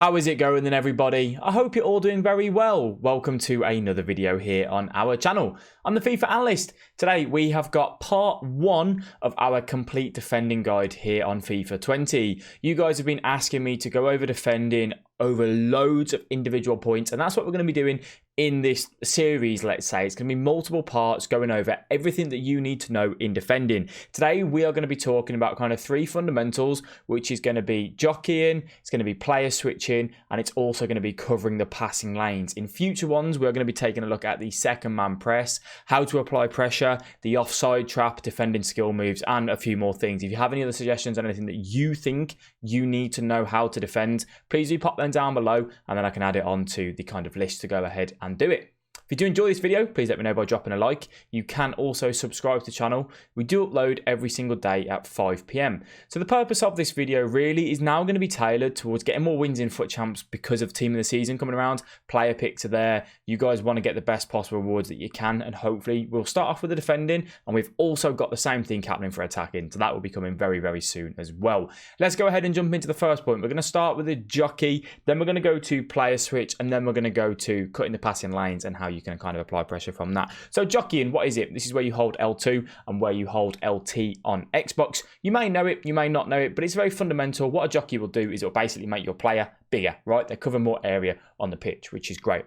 How is it going then, everybody? I hope you're all doing very well. Welcome to another video here on our channel. I'm the FIFA Analyst. Today we have got part 1 of our complete defending guide here on FIFA 20. You guys have been asking me to go over defending over loads of individual points, and that's what we're going to be doing in this series. Let's say it's going to be multiple parts going over everything that you need to know in defending. Today we are going to be talking about kind of 3 fundamentals, which is going to be jockeying, it's going to be player switching, and it's also going to be covering the passing lanes. In future ones, we're going to be taking a look at the second man press, how to apply pressure, the offside trap, defending skill moves, and a few more things. If you have any other suggestions on anything that you think you need to know how to defend, please do pop them down below, and then I can add it on to the kind of list to go ahead and do it. If you do enjoy this video, please let me know by dropping a like. You can also subscribe to the channel. We do upload every single day at 5 PM. So the purpose of this video really is now going to be tailored towards getting more wins in FUT Champs because of Team of the Season coming around. Player picks are there. You guys want to get the best possible rewards that you can, and hopefully we'll start off with the defending, and we've also got the same thing happening for attacking. So that will be coming very, very soon as well. Let's go ahead and jump into the first point. We're going to start with the jockey, then we're going to go to player switch, and then we're going to go to cutting the passing lanes and how you can kind of apply pressure from that. So jockeying, what is it? This is where you hold L2 and where you hold LT on Xbox. You may know it, you may not know it, but it's very fundamental. What a jockey will do is it will basically make your player bigger, right? They cover more area on the pitch, which is great.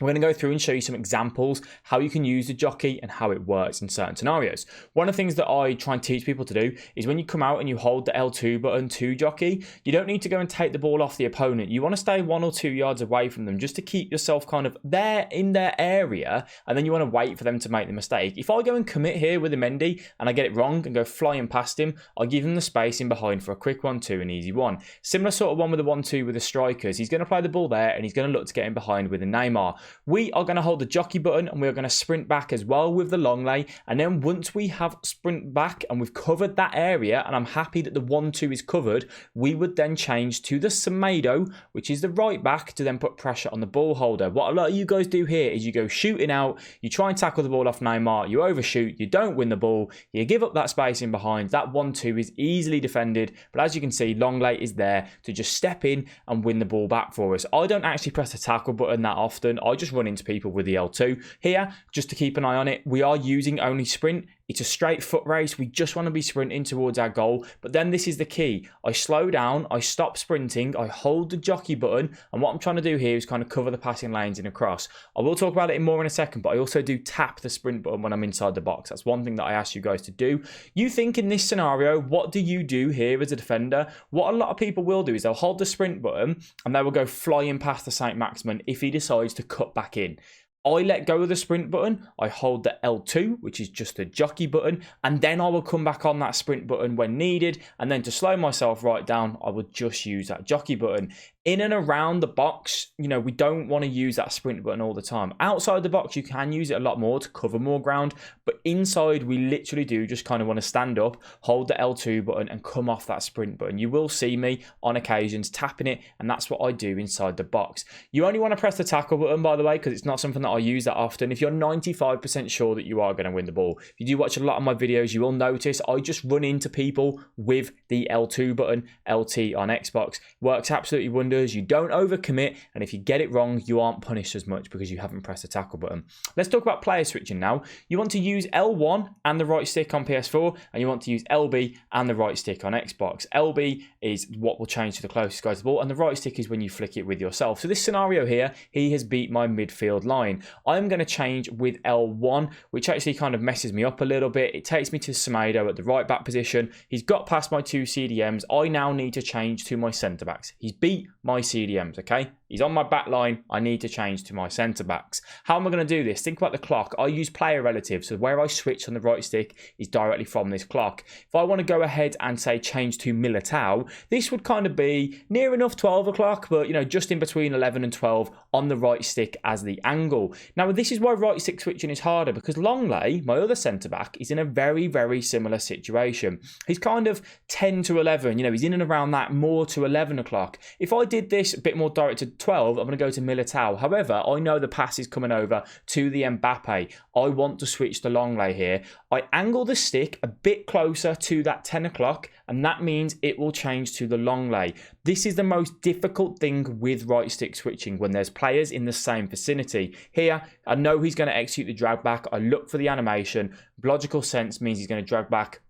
We're going to go through and show you some examples, how you can use the jockey and how it works in certain scenarios. One of the things that I try and teach people to do is when you come out and you hold the L2 button to jockey, you don't need to go and take the ball off the opponent. You want to stay 1 or 2 yards away from them just to keep yourself kind of there in their area, and then you want to wait for them to make the mistake. If I go and commit here with a Mendy and I get it wrong and go flying past him, I'll give him the space in behind for a quick 1-2, an easy one. Similar sort of one with the 1-2 with the strikers. He's going to play the ball there and he's going to look to get in behind with a Neymar. We are going to hold the jockey button and we're going to sprint back as well with the long lay. And then once we have sprint back and we've covered that area, and I'm happy that the 1-2 is covered, we would then change to the Semedo, which is the right back, to then put pressure on the ball holder. What a lot of you guys do here is you go shooting out, you try and tackle the ball off Neymar, you overshoot, you don't win the ball, you give up that space in behind. That 1-2 is easily defended, but as you can see, long lay is there to just step in and win the ball back for us. I don't actually press the tackle button that often. I just run into people with the L2 here just to keep an eye on it. We are using only sprint. It's a straight foot race. We just want to be sprinting towards our goal. But then this is the key. I slow down, I stop sprinting, I hold the jockey button, and what I'm trying to do here is kind of cover the passing lanes in a cross. I will talk about it more in a second, but I also do tap the sprint button when I'm inside the box. That's one thing that I ask you guys to do. You think in this scenario, what do you do here as a defender? What a lot of people will do is they'll hold the sprint button and they will go flying past the Saint Maximin if he decides to cut back in. I let go of the sprint button, I hold the L2, which is just the jockey button, and then I will come back on that sprint button when needed, and then to slow myself right down, I would just use that jockey button. In and around the box, you know, we don't want to use that sprint button all the time. Outside the box, you can use it a lot more to cover more ground, but inside, we literally do just kind of want to stand up, hold the L2 button, and come off that sprint button. You will see me on occasions tapping it, and that's what I do inside the box. You only want to press the tackle button, by the way, because it's not something that I use that often. If you're 95% sure that you are going to win the ball, if you do watch a lot of my videos, you will notice I just run into people with the L2 button, LT on Xbox. Works absolutely wonderful. You don't overcommit, and if you get it wrong, you aren't punished as much because you haven't pressed the tackle button. Let's talk about player switching now. You want to use L1 and the right stick on PS4, and you want to use LB and the right stick on Xbox. LB is what will change to the closest guy to the ball, and the right stick is when you flick it with yourself. So this scenario here, he has beat my midfield line. I'm going to change with L1, which actually kind of messes me up a little bit. It takes me to Semedo at the right back position. He's got past my 2 CDMs. I now need to change to my centre backs. He's beat my CDMs, okay? He's on my back line. I need to change to my centre backs. How am I going to do this? Think about the clock. I use player relative, so where I switch on the right stick is directly from this clock. If I want to go ahead and say change to Militao, this would kind of be near enough 12 o'clock, but you know, just in between 11 and 12 on the right stick as the angle. Now, this is why right stick switching is harder, because Longley, my other centre back, is in a very, very similar situation. He's kind of 10 to 11, you know, he's in and around that more to 11 o'clock. If I did this a bit more directed 12, I'm going to go to Militao. However, I know the pass is coming over to the Mbappe. I want to switch to Longley here. I angle the stick a bit closer to that 10 o'clock and that means it will change to the long lay. This is the most difficult thing with right stick switching when there's players in the same vicinity. Here, I know he's going to execute the drag back. I look for the animation. Logical sense means he's going to drag back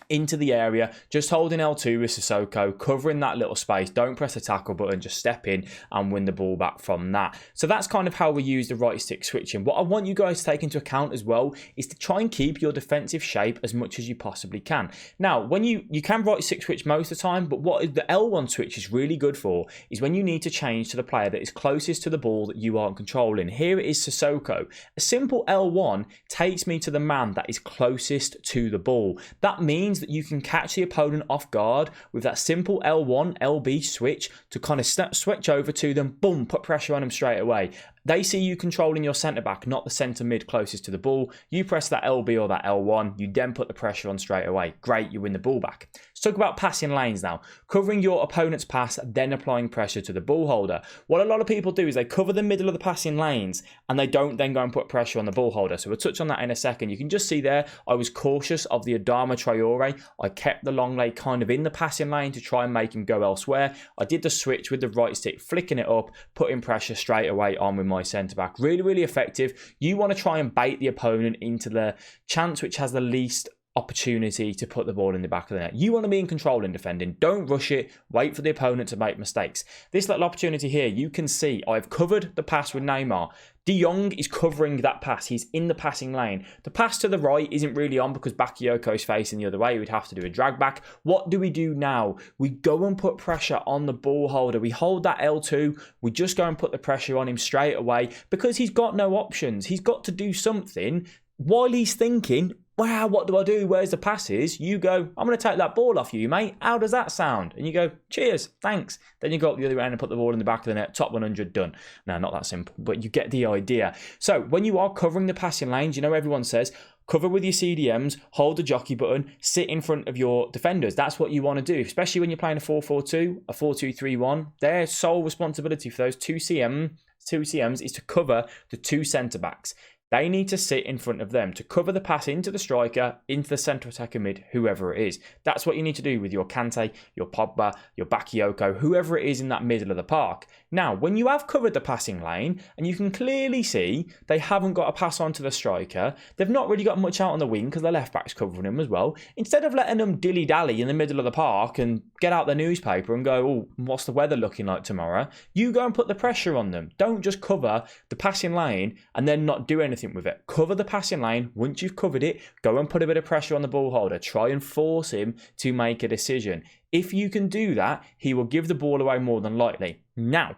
into the area, just holding L2 with Sissoko, covering that little space. Don't press the tackle button, just step in and win the ball back from that. So that's kind of how we use the right stick switching. What I want you guys to take into account as well is to try and keep your defensive shape as much as you possibly can. Now, when you can right stick switch most of the time, but what the L1 switch is really good for is when you need to change to the player that is closest to the ball that you aren't controlling. Here it is Sissoko. A simple L1 takes me to the man that is closest to the ball. That means that you can catch the opponent off guard with that simple L1, LB switch to kind of switch over to them, boom, put pressure on them straight away. They see you controlling your centre-back, not the centre mid closest to the ball. You press that LB or that L1, you then put the pressure on straight away. Great, you win the ball back. Let's talk about passing lanes now. Covering your opponent's pass, then applying pressure to the ball holder. What a lot of people do is they cover the middle of the passing lanes and they don't then go and put pressure on the ball holder. So we'll touch on that in a second. You can just see there, I was cautious of the Adama Traore. I kept the long lay kind of in the passing lane to try and make him go elsewhere. I did the switch with the right stick, flicking it up, putting pressure straight away on with my centre back. Really effective. You want to try and bait the opponent into the chance which has the least opportunity to put the ball in the back of the net. You want to be in control in defending. Don't rush it. Wait for the opponent to make mistakes. This little opportunity here, you can see I've covered the pass with Neymar. De Jong is covering that pass. He's in the passing lane. The pass to the right isn't really on because Bakayoko is facing the other way. We'd have to do a drag back. What do we do now? We go and put pressure on the ball holder. We hold that L2. We just go and put the pressure on him straight away because he's got no options. He's got to do something while he's thinking, wow, what do I do? Where's the passes? You go, I'm going to take that ball off you, mate. How does that sound? And you go, cheers, thanks. Then you go up the other end and put the ball in the back of the net. Top 100 done. No, not that simple, but you get the idea. So when you are covering the passing lanes, you know everyone says, cover with your CDMs, hold the jockey button, sit in front of your defenders. That's what you want to do, especially when you're playing a 4-4-2, a 4-2-3-1. Their sole responsibility for those two CMs is to cover the two centre-backs. They need to sit in front of them to cover the pass into the striker, into the centre attacker mid, whoever it is. That's what you need to do with your Kante, your Pogba, your Bakayoko, whoever it is in that middle of the park. Now, when you have covered the passing lane, and you can clearly see they haven't got a pass on to the striker, they've not really got much out on the wing because their left back's covering him as well. Instead of letting them dilly-dally in the middle of the park and get out the newspaper and go, oh, what's the weather looking like tomorrow? You go and put the pressure on them. Don't just cover the passing lane and then not do anything with it. Cover the passing lane. Once you've covered it, go and put a bit of pressure on the ball holder. Try and force him to make a decision. If you can do that, he will give the ball away more than likely. Now,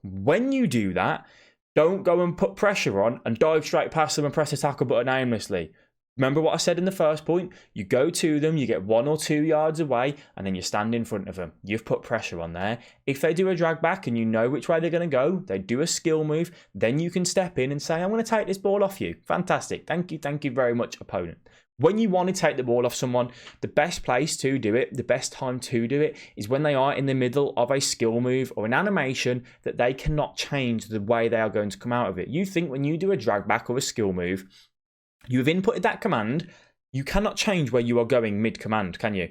when you do that, don't go and put pressure on and dive straight past them and press the tackle button aimlessly. Remember what I said in the first point? You go to them, you get 1 or 2 yards away, and then you stand in front of them. You've put pressure on there. If they do a drag back and you know which way they're going to go, they do a skill move, then you can step in and say, I'm going to take this ball off you. Fantastic. Thank you very much, opponent. When you want to take the ball off someone, the best place to do it, the best time to do it, is when they are in the middle of a skill move or an animation that they cannot change the way they are going to come out of it. You think when you do a drag back or a skill move, you have inputted that command, you cannot change where you are going mid-command, can you?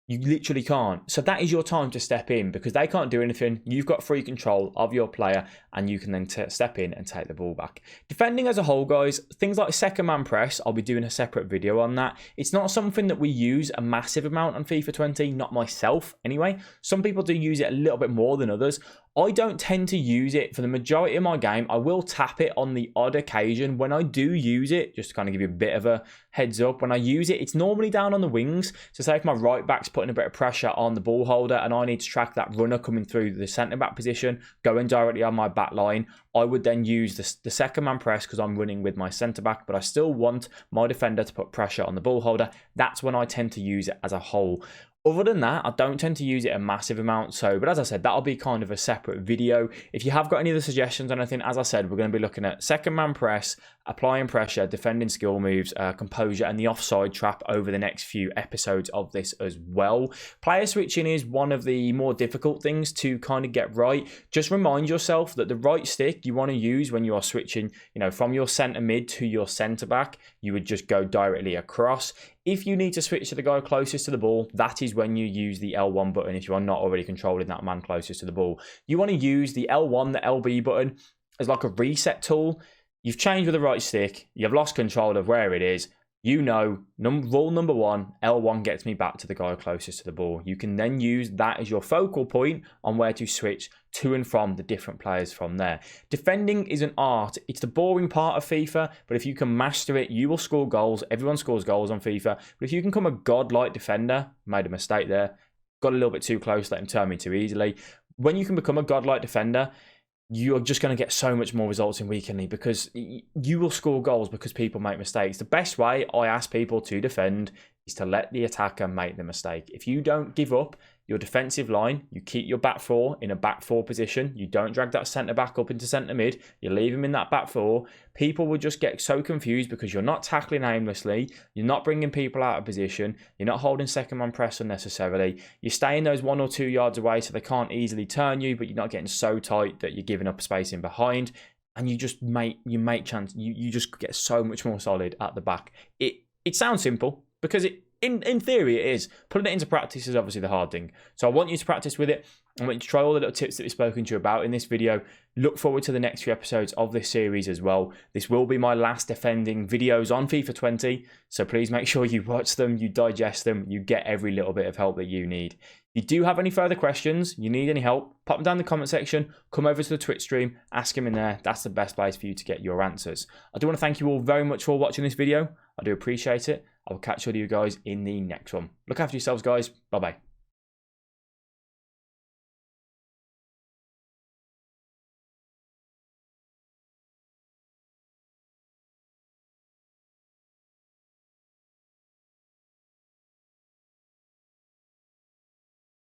You literally can't. So that is your time to step in because they can't do anything. You've got free control of your player and you can then step in and take the ball back. Defending as a whole, guys, things like second man press, I'll be doing a separate video on that. It's not something that we use a massive amount on FIFA 20, not myself anyway. Some people do use it a little bit more than others. I don't tend to use it for the majority of my game. I will tap it on the odd occasion. When I do use it, just to kind of give you a bit of a heads up, when I use it, it's normally down on the wings. So say if my right back's putting a bit of pressure on the ball holder and I need to track that runner coming through the centre back position, going directly on my back line, I would then use the second man press because I'm running with my centre back, but I still want my defender to put pressure on the ball holder. That's when I tend to use it as a whole. Other than that, I don't tend to use it a massive amount. So, but as I said, that'll be kind of a separate video. If you have got any other suggestions on anything, as I said, we're going to be looking at second man press, applying pressure, defending skill moves, composure, and the offside trap over the next few episodes of this as well. Player switching is one of the more difficult things to kind of get right. Just remind yourself that the right stick you want to use when you are switching, from your centre mid to your centre back, you would just go directly across. If you need to switch to the guy closest to the ball, that is when you use the L1 button if you are not already controlling that man closest to the ball. You want to use the L1, the LB button, as like a reset tool. You've changed with the right stick, you've lost control of where it is. You know, rule number one, L1 gets me back to the guy closest to the ball. You can then use that as your focal point on where to switch to and from the different players from there. Defending is an art. It's the boring part of FIFA, but if you can master it, you will score goals. Everyone scores goals on FIFA. But if you can become a godlike defender, made a mistake there, got a little bit too close, let him turn me too easily. When you can become a godlike defender, you're just going to get so much more results in Weekend League because you will score goals because people make mistakes. The best way I ask people to defend is to let the attacker make the mistake. If you don't give up your defensive line, you keep your back four in a back four position, you don't drag that centre back up into centre mid, you leave him in that back four, people will just get so confused because you're not tackling aimlessly, you're not bringing people out of position, you're not holding second man press unnecessarily, you're staying those 1 or 2 yards away so they can't easily turn you, but you're not getting so tight that you're giving up space in behind, and you just you just get so much more solid at the back. It sounds simple because in theory it is. Putting it into practice is obviously the hard thing. So I want you to practice with it. I want you to try all the little tips that we've spoken to you about in this video. Look forward to the next few episodes of this series as well. This will be my last defending videos on FIFA 20. So please make sure you watch them, you digest them, you get every little bit of help that you need. If you do have any further questions, you need any help, pop them down in the comment section, come over to the Twitch stream, ask them in there. That's the best place for you to get your answers. I do want to thank you all very much for watching this video. I do appreciate it. I will catch all of you guys in the next one. Look after yourselves, guys. Bye-bye.